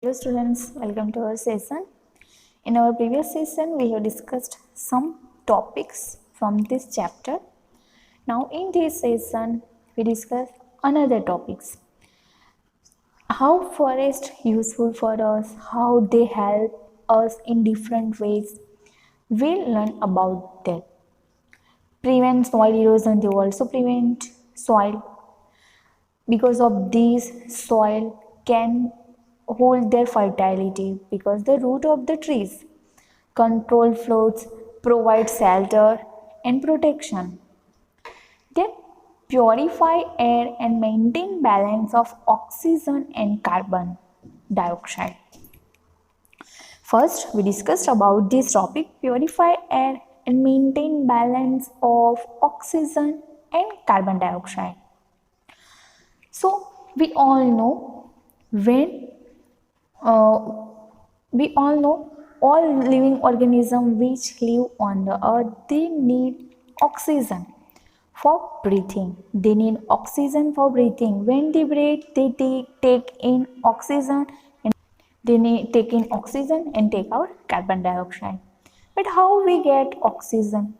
Hello students, welcome to our session. In our previous session, we have discussed some topics from this chapter. Now in this session, we discuss another topics. How forest useful for us, how they help us in different ways. We'll learn about that. Prevent soil erosion, they also prevent soil. Because of these, soil can hold their fertility because the root of the trees control floods, provide shelter and protection. They purify air and maintain balance of oxygen and carbon dioxide. First, we discussed about this topic, purify air and maintain balance of oxygen and carbon dioxide. So we all know all living organisms which live on the earth, they need oxygen for breathing. They need oxygen for breathing. When they breathe, they take in oxygen and take in oxygen and take out carbon dioxide. But how we get oxygen?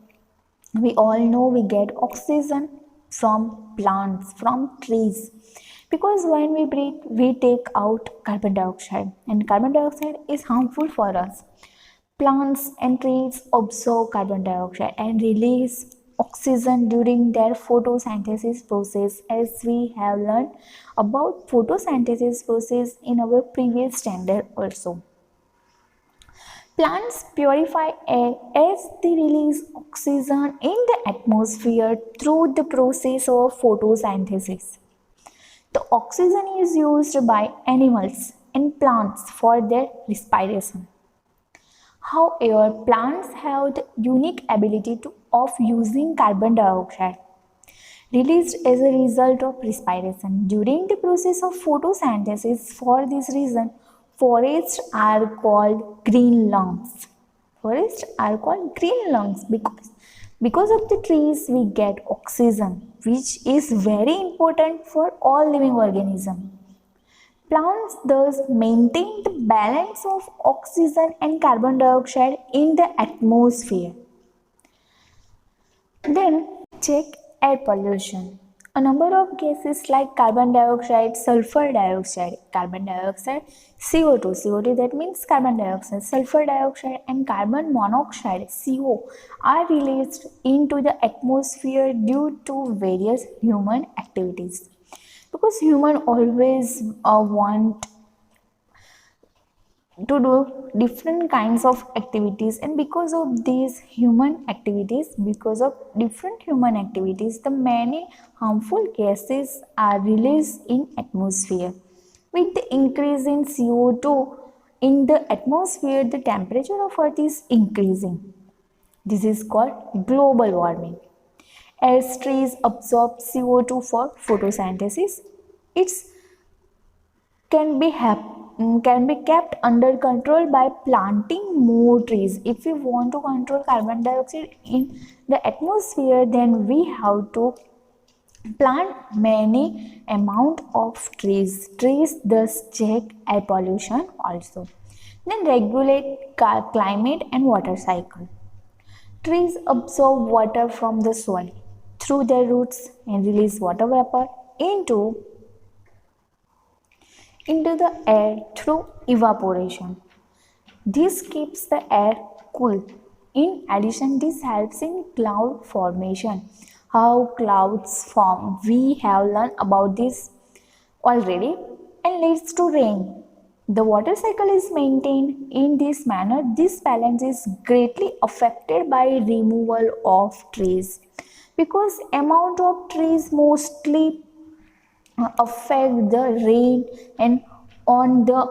We all know we get oxygen from plants, from trees, because when we breathe we take out carbon dioxide, and carbon dioxide is harmful for us. Plants and trees absorb carbon dioxide and release oxygen during their photosynthesis process, as we have learned about photosynthesis process in our previous standard also. Plants purify air as they release oxygen in the atmosphere through the process of photosynthesis. The oxygen is used by animals and plants for their respiration. However, plants have the unique ability of using carbon dioxide released as a result of respiration during the process of photosynthesis. For this reason, forests are called green lungs. Forests are called green lungs because of the trees we get oxygen, which is very important for all living organisms. Plants thus maintain the balance of oxygen and carbon dioxide in the atmosphere. Then check air pollution. A number of gases like carbon dioxide, sulfur dioxide, carbon dioxide, CO2, CO2 that means carbon dioxide, sulfur dioxide and carbon monoxide, CO, are released into the atmosphere due to various human activities. Because humans always want to do different kinds of activities, and because of these different human activities, the many harmful gases are released in atmosphere. With the increase in CO2 in the atmosphere, the temperature of Earth is increasing. This is called global warming. As trees absorb CO2 for photosynthesis, it can be kept under control by planting more trees. If we want to control carbon dioxide in the atmosphere, then we have to plant many amount of trees. Trees thus check air pollution also. Then regulate climate and water cycle. Trees absorb water from the soil through their roots and release water vapor into the air through evaporation. This keeps the air cool. In addition, this helps in cloud formation. How clouds form, we have learned about this already, and leads to rain. The water cycle is maintained in this manner. This balance is greatly affected by removal of trees, because amount of trees mostly affect the rain and on the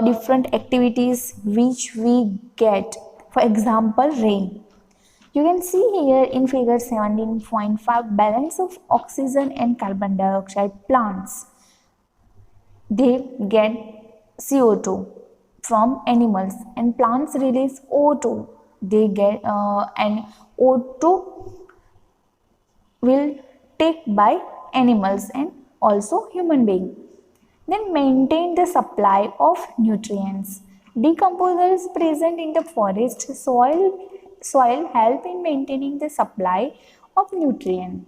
different activities which we get. For example, rain. You can see here in figure 17.5, balance of oxygen and carbon dioxide. Plants, they get CO2 from animals, and plants release O2. They get and O2 will take by animals and also human being. Then maintain the supply of nutrients. Decomposers present in the forest soil help in maintaining the supply of nutrients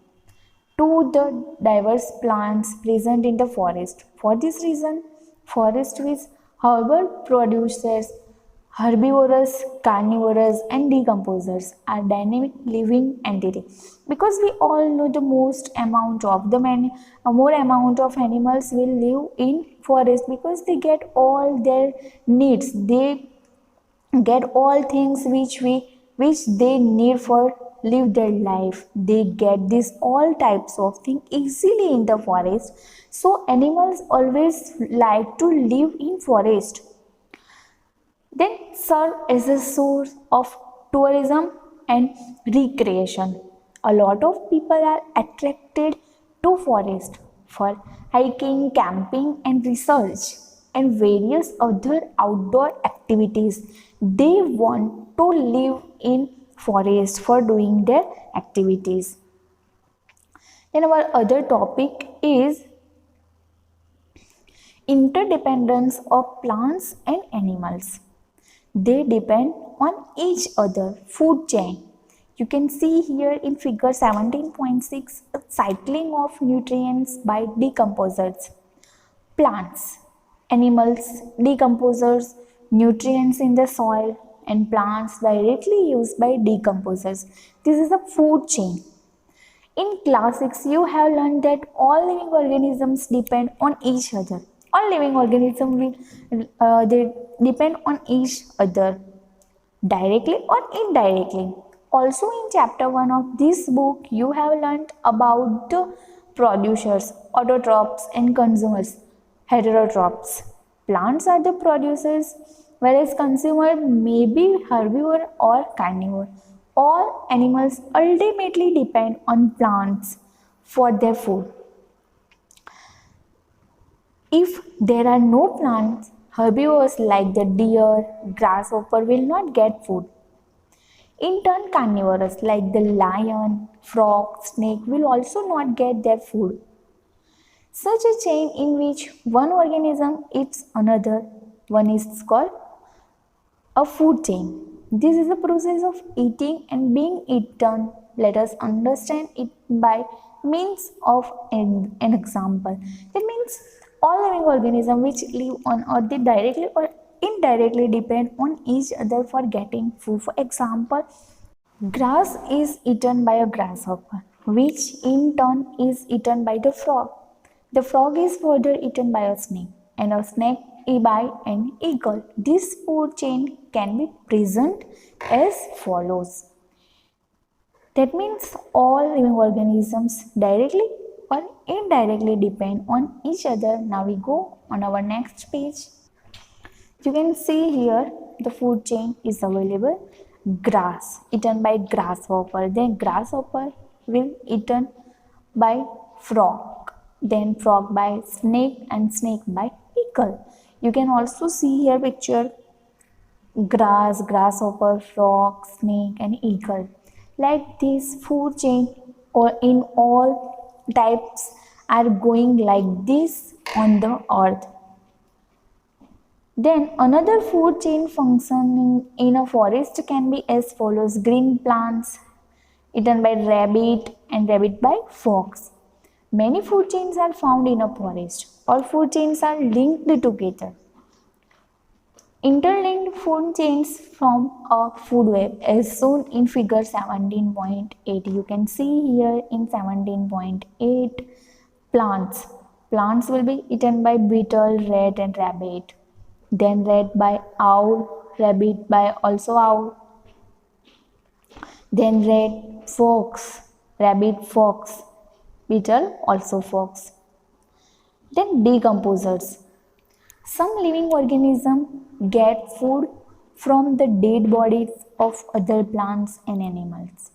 to the diverse plants present in the forest. For this reason, forest with herbal producers, herbivorous, carnivorous, and decomposers are dynamic living entity. Because we all know the more amount of animals will live in forest because they get all their needs. They get all things which they need for live their life. They get this all types of thing easily in the forest, so animals always like to live in forest. Then serve as a source of tourism and recreation. A lot of people are attracted to forest for hiking, camping and research and various other outdoor activities. They want to live in forest for doing their activities. Then our other topic is interdependence of plants and animals. They depend on each other. Food chain. You can see here in figure 17.6 a cycling of nutrients by decomposers. Plants, animals, decomposers, nutrients in the soil, and plants directly used by decomposers. This is a food chain. In class 6, you have learned that all living organisms depend on each other. All living organisms they depend on each other directly or indirectly. Also in chapter 1 of this book, you have learned about the producers, autotrophs and consumers, heterotrophs. Plants are the producers, whereas consumer may be herbivore or carnivore. All animals ultimately depend on plants for their food. If there are no plants, herbivores like the deer, grasshopper will not get food. In turn, carnivores like the lion, frog, snake will also not get their food. Such a chain in which one organism eats another one is called a food chain. This is the process of eating and being eaten. Let us understand it by means of an example. That means all living organisms which live on earth, they directly or indirectly depend on each other for getting food. For example, grass is eaten by a grasshopper, which in turn is eaten by the frog. The frog is further eaten by a snake, and a snake by an eagle. This food chain can be present as follows. That means all living organisms directly or indirectly depend on each other. Now we go on our next page. You can see here the food chain is available. Grass eaten by grasshopper, then grasshopper will eaten by frog, then frog by snake and snake by eagle. You can also see here picture grass, grasshopper, frog, snake and eagle. Like this food chain or in all types are going like this on the earth. Then another food chain functioning in a forest can be as follows. Green plants eaten by rabbit and rabbit by fox. Many food chains are found in a forest. All food chains are linked together. Interlinked food chains form a food web as shown in figure 17.8. You can see here in 17.8 plants. Plants will be eaten by beetle, rat and rabbit. Then rat by owl, rabbit by also owl. Then rat, fox, rabbit, fox, beetle also fox. Then decomposers. Some living organisms get food from the dead bodies of other plants and animals.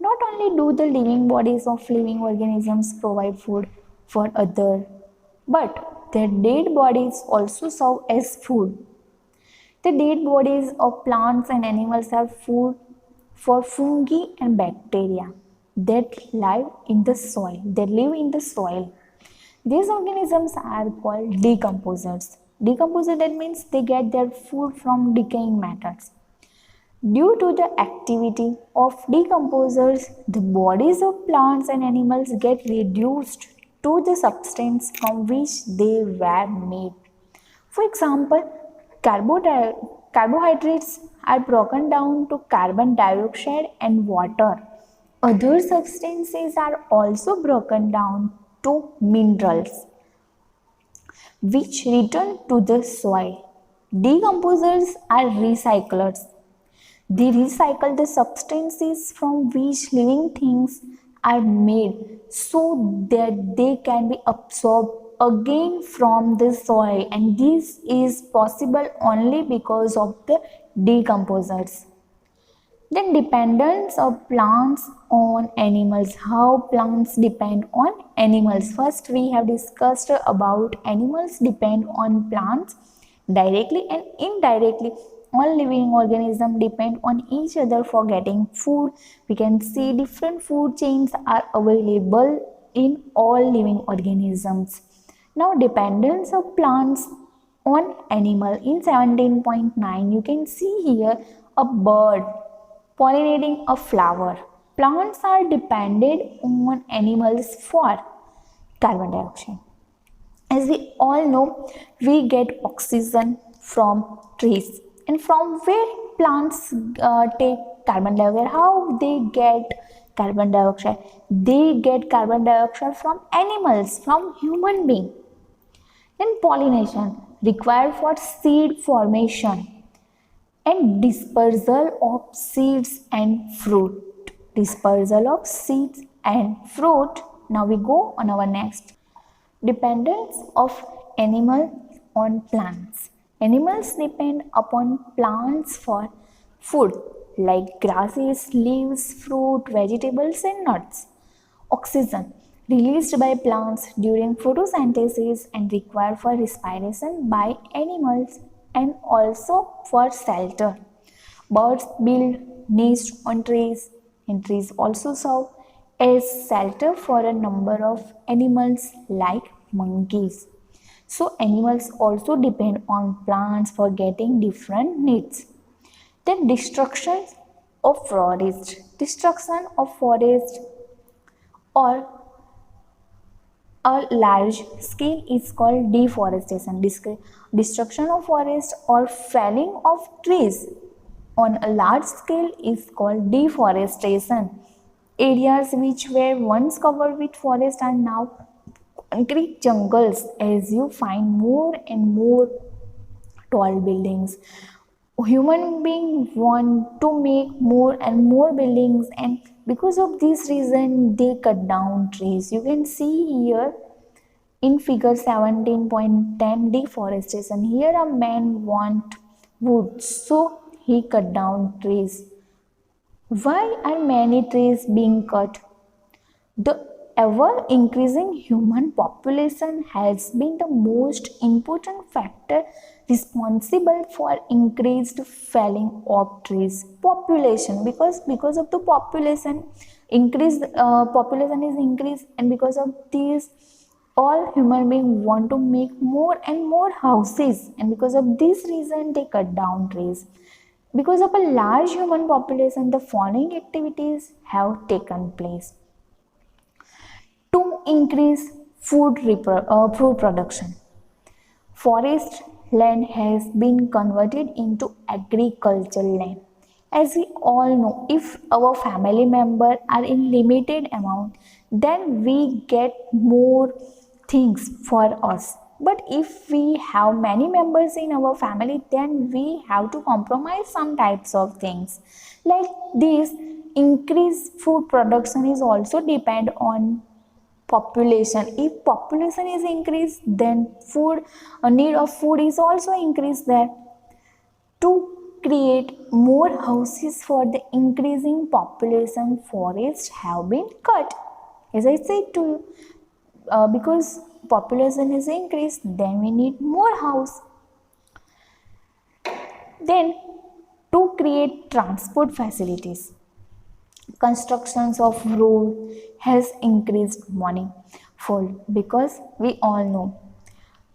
Not only do the living bodies of living organisms provide food for others, but their dead bodies also serve as food. The dead bodies of plants and animals are food for fungi and bacteria that live in the soil. These organisms are called decomposers. Decomposer, that means they get their food from decaying matters. Due to the activity of decomposers, the bodies of plants and animals get reduced to the substance from which they were made. For example, carbohydrates are broken down to carbon dioxide and water. Other substances are also broken down to minerals, which return to the soil. Decomposers are recyclers. They recycle the substances from which living things are made so that they can be absorbed again from the soil, and this is possible only because of the decomposers. Then dependence of plants on animals. How plants depend on animals. First we have discussed about animals depend on plants directly and indirectly. All living organisms depend on each other for getting food. We can see different food chains are available in all living organisms. Now dependence of plants on animal. In 17.9 you can see here a bird pollinating a flower. Plants are dependent on animals for carbon dioxide. As we all know, we get oxygen from trees. And from where plants take carbon dioxide? How they get carbon dioxide? They get carbon dioxide from animals, from human beings. Then pollination required for seed formation and dispersal of seeds and fruit. Dispersal of seeds and fruit. Now we go on our next. Dependence of animals on plants. Animals depend upon plants for food like grasses, leaves, fruit, vegetables and nuts. Oxygen released by plants during photosynthesis and required for respiration by animals and also for shelter. Birds build nests on trees, and trees also serve as shelter for a number of animals like monkeys. So animals also depend on plants for getting different needs. Then destruction of forest. Destruction of forest or a large scale is called deforestation. Destruction of forest or felling of trees on a large scale is called deforestation. Areas which were once covered with forest are now concrete jungles as you find more and more tall buildings. Human beings want to make more and more buildings, and because of this reason they cut down trees. You can see here in figure 17.10 deforestation. Here a man want wood, so he cut down trees. Why are many trees being cut? The ever increasing human population has been the most important factor responsible for increased felling of trees. Population, because of the population population is increased, and because of this all human beings want to make more and more houses, and because of this reason they cut down trees. Because of a large human population, the following activities have taken place to increase food production. Forest land has been converted into agricultural land. As we all know, if our family members are in limited amount, then we get more things for us. But if we have many members in our family, then we have to compromise some types of things. Like this, increased food production is also depend on population. If population is increased, then need of food is also increased there. To create more houses for the increasing population, forests have been cut. As I said to you, because population is increased, then we need more house. Then to create transport facilities, constructions of road has increased money. because we all know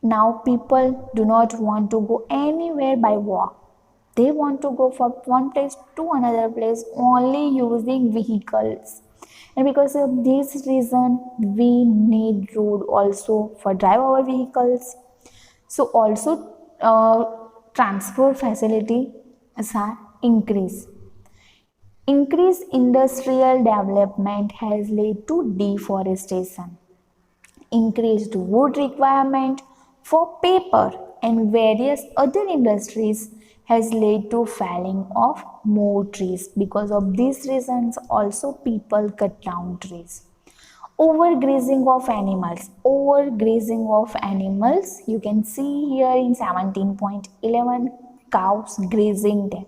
now people do not want to go anywhere by walk. They want to go from one place to another place only using vehicles. And because of this reason, we need road also for drive our vehicles. So also transport facility are increase. Increased industrial development has led to deforestation. Increased wood requirement for paper and various other industries has led to felling of more trees. Because of these reasons also people cut down trees. Overgrazing of animals, you can see here in 17.11 cows grazing there.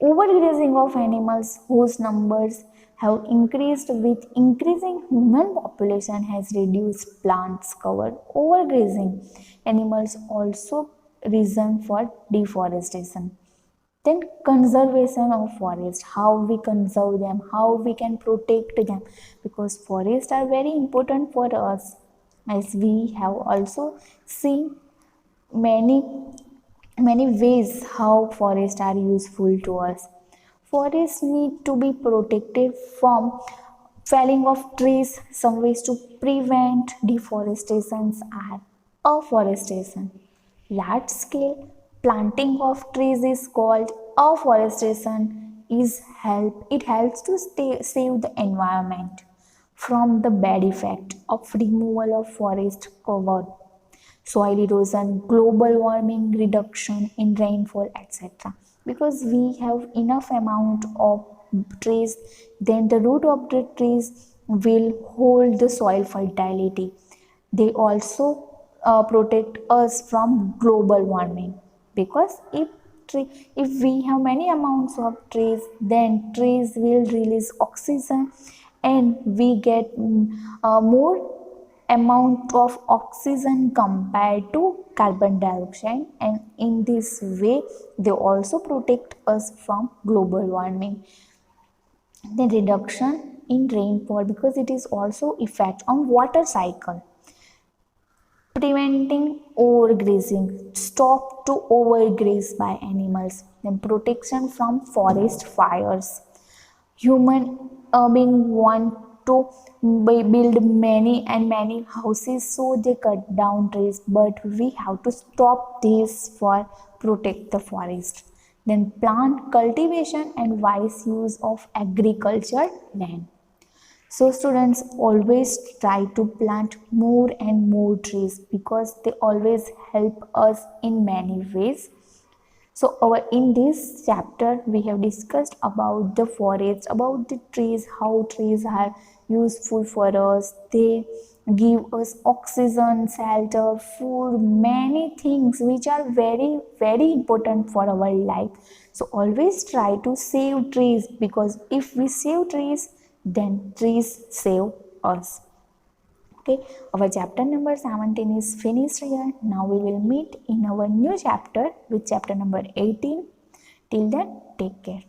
Overgrazing of animals whose numbers have increased with increasing human population has reduced plants cover. Overgrazing animals also reason for deforestation. Then conservation of forest, how we conserve them, how we can protect them, because forests are very important for us, as we have also seen many ways how forests are useful to us. Forests need to be protected from felling of trees. Some ways to prevent deforestation are afforestation. Large scale planting of trees is called afforestation. It helps to save the environment from the bad effect of removal of forest cover, soil erosion, global warming, reduction in rainfall, etc. Because we have enough amount of trees, then the root of the trees will hold the soil fertility. They also protect us from global warming, because if we have many amounts of trees, then trees will release oxygen and we get more amount of oxygen compared to carbon dioxide, and in this way they also protect us from global warming. The reduction in rainfall, because it is also effect on water cycle. Preventing overgrazing, stop to overgraze by animals. Then protection from forest fires. Human being want to build many houses, so they cut down trees, but we have to stop this for protect the forest. Then plant cultivation and wise use of agricultural land. So students, always try to plant more and more trees, because they always help us in many ways. So in this chapter we have discussed about the forest, about the trees, how trees are useful for us. They give us oxygen, shelter, food, many things which are very important for our life. So always try to save trees, because if we save trees, then trees save us. Okay, our chapter number 17 is finished here. Now we will meet in our new chapter with chapter number 18. Till then, take care.